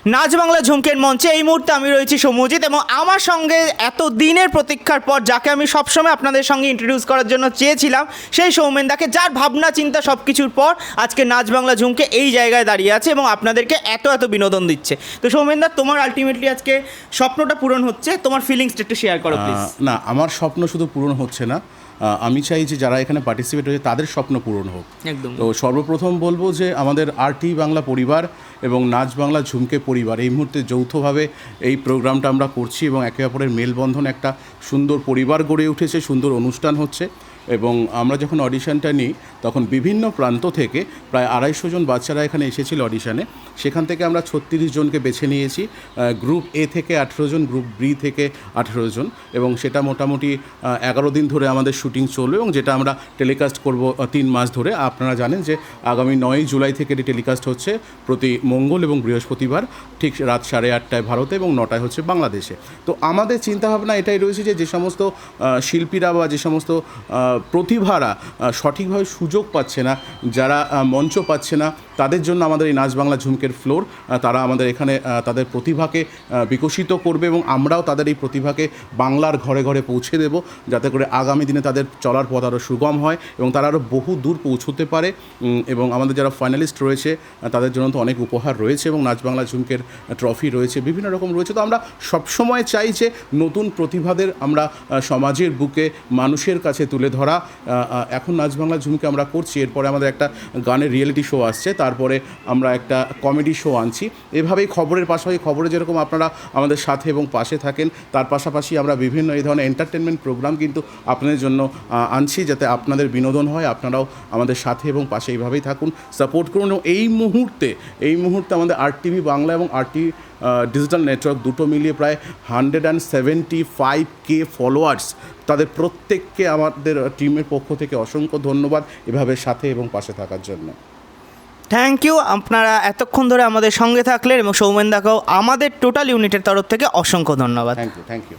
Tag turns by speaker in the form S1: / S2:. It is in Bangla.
S1: নাচ বাংলা ঝুমকের মঞ্চে এই মুহূর্তে আমি রয়েছি সৌম্যজিৎ, এবং আমার সঙ্গে এত দিনের প্রতীক্ষার পর যাকে আমি সবসময় আপনাদের সঙ্গে ইন্ট্রোডিউস করার জন্য চেয়েছিলাম, সেই সৌমেনদাকে, যার ভাবনা চিন্তা সব কিছুর পর আজকে নাচ বাংলা ঝুমকে এই জায়গায় দাঁড়িয়ে আছে এবং আপনাদেরকে এত বিনোদন দিচ্ছে। তো সৌমেনদা, তোমার আলটিমেটলি আজকে স্বপ্নটা পূরণ হচ্ছে, তোমার ফিলিংসটা একটু শেয়ার করো প্লিজ।
S2: না, আমার স্বপ্ন শুধু পূরণ হচ্ছে না, আমি চাই যে যারা এখানে পার্টিসিপেট হয়েছে তাদের স্বপ্ন পূরণ হোক।
S1: একদম।
S2: তো সর্বপ্রথম বলবো যে আমাদের আরটি বাংলা পরিবার এবং নাচ বাংলা ঝুমকে পরিবার এই মুহূর্তে যৌথভাবে এই প্রোগ্রামটা আমরা করছি এবং একে অপরের মেলবন্ধন, একটা সুন্দর পরিবার গড়ে উঠেছে, সুন্দর অনুষ্ঠান হচ্ছে। এবং আমরা যখন অডিশনটা নিই তখন বিভিন্ন প্রান্ত থেকে প্রায় 250 জন বাচ্চারা এখানে এসেছিল অডিশনে। সেখান থেকে আমরা 36 জনকে বেছে নিয়েছি, গ্রুপ এ থেকে 18 জন, গ্রুপ বি থেকে 18 জন, এবং সেটা মোটামুটি 11 দিন ধরে আমাদের শুটিং চলবে এবং যেটা আমরা টেলিকাস্ট করব 3 মাস ধরে। আপনারা জানেন যে আগামী 9 জুলাই থেকে এটি টেলিকাস্ট হচ্ছে প্রতি মঙ্গল এবং বৃহস্পতিবার, ঠিক রাত 8:30টায় ভারতে এবং 9টায় হচ্ছে বাংলাদেশে। তো আমাদের চিন্তাভাবনা এটাই রয়েছে যে সমস্ত শিল্পীরা বা যে সমস্ত প্রতিভারা সঠিকভাবে সুযোগ পাচ্ছে না, যারা মঞ্চ পাচ্ছে না, তাদের জন্য আমাদের এই নাচ বাংলা ঝুমকের ফ্লোর, তারা আমাদের এখানে তাদের প্রতিভাকে বিকশিত করবে এবং আমরাও তাদের এই প্রতিভাকে বাংলার ঘরে ঘরে পৌঁছে দেব, যাতে করে আগামী দিনে তাদের চলার পথ আরও সুগম হয় এবং তারা আরও বহু দূর পৌঁছতে পারে। এবং আমাদের যারা ফাইনালিস্ট রয়েছে তাদের জন্য তো অনেক উপহার রয়েছে এবং নাচ বাংলা ঝুমকের ট্রফি রয়েছে, বিভিন্ন রকম রয়েছে। তো আমরা সবসময় চাই যে নতুন প্রতিভাদের আমরা সমাজের বুকে মানুষের কাছে তুলে ধরা। এখন নাচ বাংলা ঝুমকে আমরা করছি, এরপরে আমাদের একটা গানের রিয়েলিটি শো আসছে, তারপরে আমরা একটা কমেডি শো আনছি। এভাবেই খবরের পাশাপাশি, খবরে যেরকম আপনারা আমাদের সাথে এবং পাশে থাকেন, তার পাশাপাশি আমরা বিভিন্ন এই ধরনের এন্টারটেনমেন্ট প্রোগ্রাম কিন্তু আপনাদের জন্য আনছি, যাতে আপনাদের বিনোদন হয়, আপনারাও আমাদের সাথে এবং পাশে এইভাবেই থাকুন, সাপোর্ট করুন। এই মুহূর্তে আমাদের RTV বাংলা এবং RT ডিজিটাল নেটওয়ার্ক দুটো মিলিয়ে প্রায় 175K ফলোয়ার্স, তাদের প্রত্যেককে আমাদের টিমের পক্ষ থেকে অসংখ্য ধন্যবাদ এভাবে সাথে এবং পাশে থাকার জন্য।
S1: থ্যাংক ইউ, আপনারা এতক্ষণ ধরে আমাদের সঙ্গে থাকলেন এবং সৌমেনদাকেও আমাদের টোটাল ইউনিটের তরফ থেকে অসংখ্য ধন্যবাদ।
S2: Thank you.